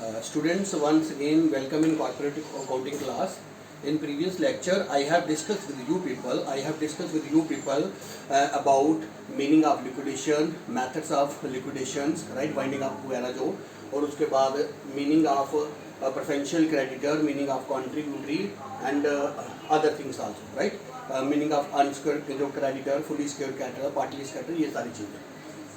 Students, once again welcome in corporate accounting class. In previous lecture I have discussed with you people about meaning of liquidation, methods of liquidations, right, winding up वगैरह जो, और उसके बाद meaning of preferential creditor, meaning of contributory and other things also, right, meaning of unsecured जो creditor, fully secured creditor, partly secured, ये सारी चीज़ें.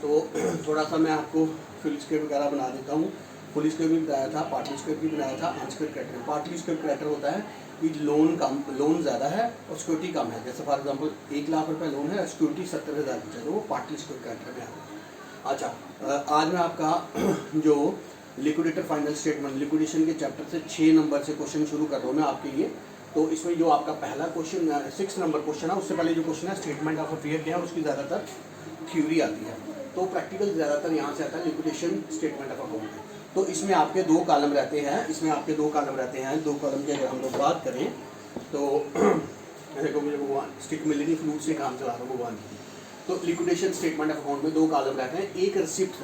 तो थोड़ा सा मैं आपको फुल स्क्योर्ड वगैरह बना देता हूँ. फुल स्क्योर्ड भी बताया था, पार्टली स्क्योर्ड भी बनाया था, अनस्क्योर्ड क्रेडिटर. पार्टली स्क्योर्ड क्रेडिटर होता है कि लोन ज़्यादा है और सिक्योरिटी कम है. जैसे फॉर एग्जांपल 1 लाख रुपए लोन है, सिक्योरिटी 70,000 की है, तो वो पार्टली स्क्योर्ड क्रेडिटर में है. अच्छा, आज मैं आपका जो लिक्विडेटर फाइनल स्टेटमेंट लिक्विडेशन के चैप्टर से 6 नंबर से क्वेश्चन शुरू कर रहा हूँ मैं आपके लिए. तो इसमें जो आपका पहला क्वेश्चन 6 नंबर क्वेश्चन है, उससे पहले जो क्वेश्चन है स्टेटमेंट ऑफ अफेयर क्या है, उसकी ज़्यादातर थ्योरी आती है. तो प्रैक्टिकल ज़्यादातर यहाँ से आता है लिक्विडेशन स्टेटमेंट ऑफ अकाउंट. तो इसमें आपके 2 कॉलम रहते हैं, 2 कॉलम की अगर हम लोग बात करें तो देखो मुझे भगवान स्टिक मिल रही फ्लूट से काम चला रहा हूँ भगवान की. तो लिक्विडेशन स्टेटमेंट ऑफ अकाउंट में 2 कॉलम रहते हैं. एक रिसिप्ट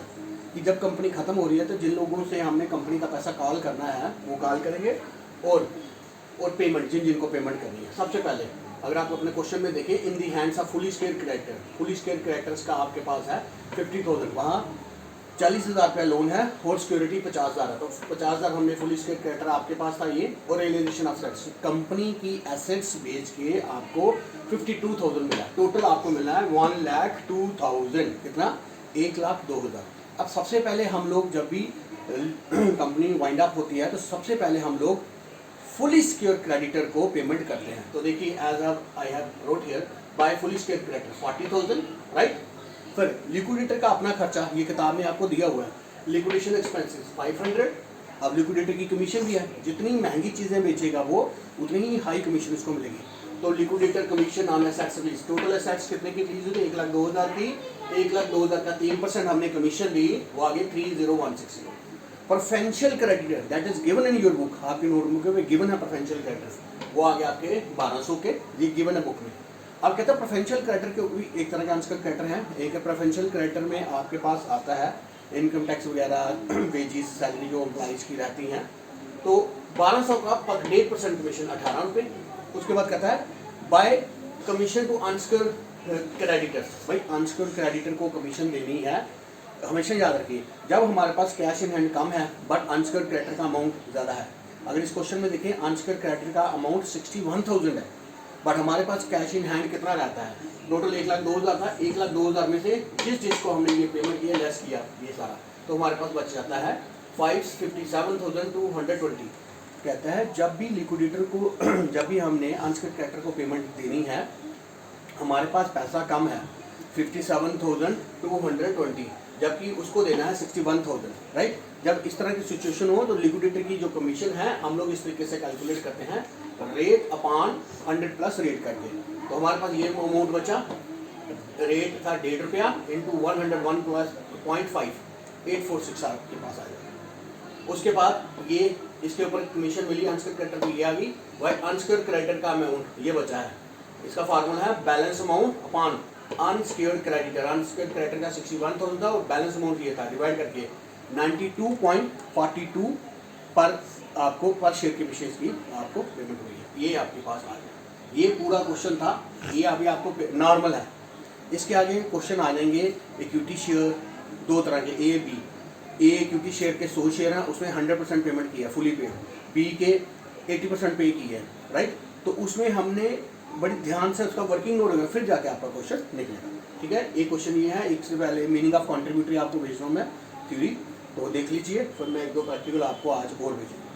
कि जब कंपनी खत्म हो रही है तो जिन लोगों से हमने कंपनी का पैसा कॉल करना है वो कॉल करेंगे, और पेमेंट जिनको पेमेंट करनी है. सबसे पहले अगर आप अपने क्वेश्चन में देखें, in the hands of fully secured creditor, fully secured creditors का आपके पास है 50,000, वहाँ 40,000 रुपया लोन है और सिक्योरिटी 50,000 है. तो 50,000 हमने फुली स्क्योर्ड क्रेडिटर आपके पास था ये, और रियलाइजेशन ऑफ एसेट्स कंपनी की एसेट्स बेच के आपको 52,000 मिला. टोटल आपको मिला है 1,02,000. कितना? 1,02,000. अब सबसे पहले हम लोग जब भी कंपनी वाइंड अप होती है तो सबसे पहले हम लोग फुली सिक्योर्ड क्रेडिटर को पेमेंट करते हैं. तो देखिए as I have wrote here by fully secured creditor 40,000, right. फिर लिक्विडेटर का अपना खर्चा ये किताब में आपको दिया हुआ है. Liquidation expenses 500. अब लिक्विडेटर की कमीशन भी है, जितनी महंगी चीज़ें बेचेगा वो उतनी ही हाई कमीशन उसको मिलेगी. तो liquidator commission on assets release, total assets कितने की रिलीज हुई? 1,02,000 की. 1,02,000 का 3% हमने कमीशन ली, वो आगे 30,160. Preferential creditor that is given in your book, आपकी नोटबुक में गिवन है प्रेफरेंशियल क्रेडिटर, वो आगे आपके 1,200 के, ये गिवन है बुक में. अब कहते हैं प्रेफरेंशियल क्रेडिटर के भी एक तरह के अनस्क्योर्ड क्रेडिटर हैं. एक प्रेफरेंशियल क्रेडिटर में आपके पास आता है इनकम टैक्स वगैरह, वेजेस, सैलरी जो एम्प्लॉइज की रहती हैं. तो 1,200 का पर 1% कमीशन 18 रुपये. उसके बाद कहता है बाय कमीशन टू अनस्क्योर्ड क्रेडिटर्स. भाई अनस्क्योर्ड क्रेडिटर को कमीशन देनी है. हमेशा याद रखिए जब हमारे पास कैश इन हैंड कम है बट अनस्क्योर्ड क्रेडिटर का अमाउंट ज़्यादा है. अगर इस क्वेश्चन में देखें अनस्क्योर्ड क्रेडिटर का अमाउंट 61,000 है, बट हमारे पास कैश इन हैंड कितना रहता है? टोटल 1,02,000 था. 1,02,000 में से जिसको हमने ये पेमेंट किया लेस किया ये सारा, तो हमारे पास बच जाता है 557,220. कहता है जब भी लिक्विडेटर को जब भी हमने अनस्क्योर्ड क्रेडिटर को पेमेंट देनी है, हमारे पास पैसा कम है 57,220, जबकि उसको देना है 61,000, राइट. जब इस तरह की सिचुएशन हो तो लिक्विडेटर की जो कमीशन है हम लोग इस तरीके से कैलकुलेट करते हैं, रेट अपॉन 100 प्लस रेट करके. तो हमारे पास ये अमाउंट बचा, रेट था 1.5 रुपया इंटू 101 प्लस 0.5, 846 आपके पास आ जाएगा. उसके बाद ये इसके ऊपर कमीशन मिली अनस्क्योर्ड क्रेडिटर को, ये आ गई. वही अनस्क्योर्ड क्रेडिटर का अमाउंट ये बचा है. इसका फार्मूला है balance amount upon unsecured creditor. Unsecured creditor का 61,000 था और बैलेंस अमाउंट ये था, डिवाइड करके 92.42 पर आपको पर शेयर के बेसिस की आपको पेमेंट हुई है. ये आपके पास आ गया. ये पूरा क्वेश्चन था. ये अभी आपको नॉर्मल है. इसके आगे क्वेश्चन आ जाएंगे इक्विटी शेयर, 2 तरह के, A B. A equity share के 100 शेयर हैं, उसमें 100% पेमेंट की है, फुली पेड. बी के 80% पे की है, राइट. तो उसमें हमने बड़ी ध्यान से उसका वर्किंग नोट होगा, फिर जाके आपका क्वेश्चन निकलेगा. ठीक है, एक क्वेश्चन ये है. एक से पहले मीनिंग ऑफ कॉन्ट्रीब्यूटरी आपको भेज रहा हूँ मैं थ्योरी, तो देख लीजिए. फिर मैं 1-2 प्रैक्टिकल आपको आज और भेजूँगा.